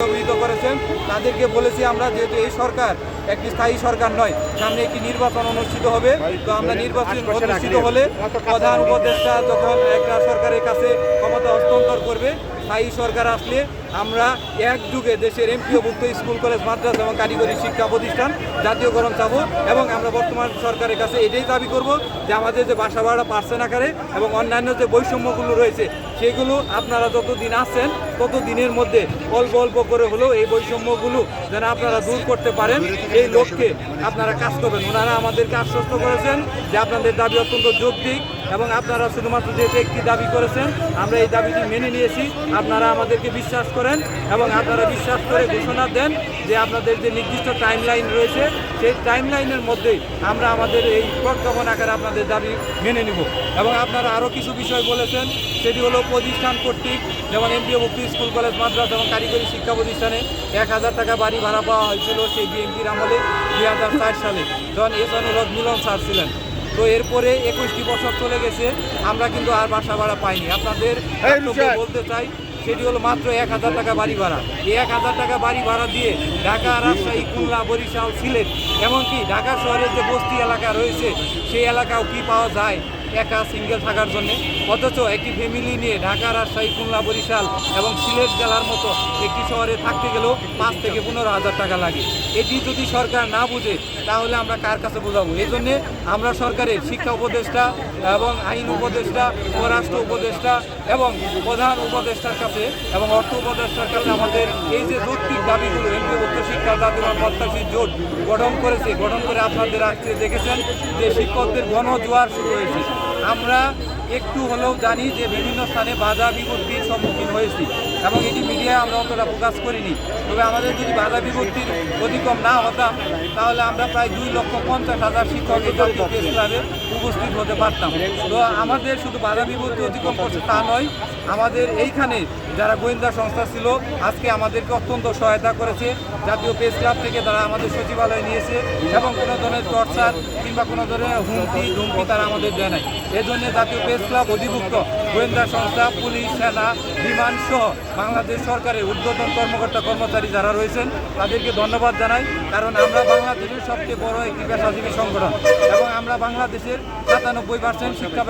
অভিহিত করেছেন তাদেরকে বলেছি আমরা, যেহেতু এই সরকার একটি স্থায়ী সরকার নয়, সামনে একটি নির্বাচন অনুষ্ঠিত হবে। তো আমরা নির্বাচন অনুষ্ঠিত হলে প্রধান উপদেষ্টা যখন একটা সরকারের কাছে ক্ষমতা হস্তান্তর করবে, স্থায়ী সরকার আসলে আমরা একযুগে দেশের এমপিওভুক্ত স্কুল, কলেজ, মাদ্রাসা এবং কারিগরি শিক্ষা প্রতিষ্ঠান জাতীয়করণ চাব। এবং আমরা বর্তমান সরকারের কাছে এটাই দাবি করব যে আমাদের যে বাসা ভাড়া পার্সেন্ট আকারে এবং অন্যান্য যে বৈষম্যগুলো রয়েছে সেগুলো আপনারা যতদিন আছেন তত দিনের মধ্যে অল্প অল্প করে হলেও এই বৈষম্যগুলো যেন আপনারা দূর করতে পারেন, এই লক্ষ্যে আপনারা কাজ করবেন। ওনারা আমাদেরকে আশ্বস্ত করেছেন যে আপনাদের দাবি অত্যন্ত যৌক্তিক এবং আপনারা শুধুমাত্র যেহেতু একটি দাবি করেছেন আমরা এই দাবিটি মেনে নিয়েছি, আপনারা আমাদেরকে বিশ্বাস করেন এবং আপনারা বিশ্বাস করে ঘোষণা দেন যে আপনাদের যে নির্দিষ্ট টাইম লাইন রয়েছে সেই টাইম লাইনের মধ্যেই আমরা আমাদের এই প্রজ্ঞাপন আকারে আপনাদের দাবি মেনে নিব। এবং আপনারা আরও কিছু বিষয় বলেছেন, সেটি হলো প্রতিষ্ঠান কর্তৃক, যেমন এমপিওভুক্ত স্কুল, কলেজ, মাদ্রাসা এবং কারিগরি শিক্ষা প্রতিষ্ঠানে 1000 টাকা বাড়ি ভাড়া পাওয়া হয়েছিল সেই বিএনপির আমলে 2004 সালে, যখন এহসানুল হক মিলন স্যার ছিলেন। তো এরপরে 21টি বছর চলে গেছে, আমরা কিন্তু আর বাসা ভাড়া পাইনি। আপনাদের বলতে চাই সেটি হলো মাত্র 1000 টাকা বাড়ি ভাড়া। এই 1000 টাকা বাড়ি ভাড়া দিয়ে ঢাকা, রাজশাহী, খুলনা, বরিশাল, সিলেট এমনকি ঢাকা শহরের যে বস্তি এলাকা রয়েছে সেই এলাকাও কি পাওয়া যায় একা সিঙ্গেল থাকার জন্য। অথচ একটি ফ্যামিলি নিয়ে ঢাকা, রাজশাহী, খুলনা, বরিশাল এবং সিলেট জেলার মতো একটি শহরে থাকতে গেলেও 5 থেকে 15,000 টাকা লাগে। এটি যদি সরকার না বুঝে তাহলে আমরা কার কাছে বোঝাবো? এই জন্যে আমরা সরকারের শিক্ষা উপদেষ্টা এবং আইন উপদেষ্টা, পররাষ্ট্র উপদেষ্টা এবং প্রধান উপদেষ্টার কাছে এবং অর্থ উপদেষ্টার কাছে আমাদের এই যে যৌক্তিক দাবিগুলো, এমপিওভুক্ত শিক্ষা জাতীয় প্রত্যাশী জোট গঠন করেছে, গঠন করে আপনাদের আজকে দেখেছেন যে শিক্ষকদের গণজোয়ার শুরু হয়েছে। আমরা একটু হলেও জানি যে বিভিন্ন স্থানে বাধা বিপত্তির সম্মুখীন হয়েছি এবং এটি মিডিয়ায় আমরা অতটা প্রকাশ করিনি। তবে আমাদের যদি বাধা বিপত্তির অতিক্রম না হতাম তাহলে আমরা প্রায় 2,50,000 শিক্ষক এই জাতীয় প্রেস ক্লাবে উপস্থিত হতে পারতাম। তো আমাদের শুধু বাধা বিপত্তি অতিক্রম করছে তা নয়, আমাদের এইখানে যারা গোয়েন্দা সংস্থা ছিল আজকে আমাদেরকে অত্যন্ত সহায়তা করেছে। জাতীয় প্রেস ক্লাব থেকে তারা আমাদের সচিবালয়ে নিয়েছে এবং কোনো ধরনের টর্চার কিংবা কোনো ধরনের হুমকি ধুমকি তারা আমাদের দেয় নাই। এজন্য জাতীয় প্রেস ক্লাব অধিভুক্ত গোয়েন্দা সংস্থা, পুলিশ, সেনা, বিমান সহ বাংলাদেশ সরকারের ঊর্ধ্বতন কর্মকর্তা কর্মচারী যারা রয়েছেন তাদেরকে ধন্যবাদ জানাই। কারণ আমরা বাংলাদেশের সবচেয়ে বড় একটি পেশাজীবী সংগঠন এবং আমরা বাংলাদেশের 97% শিক্ষা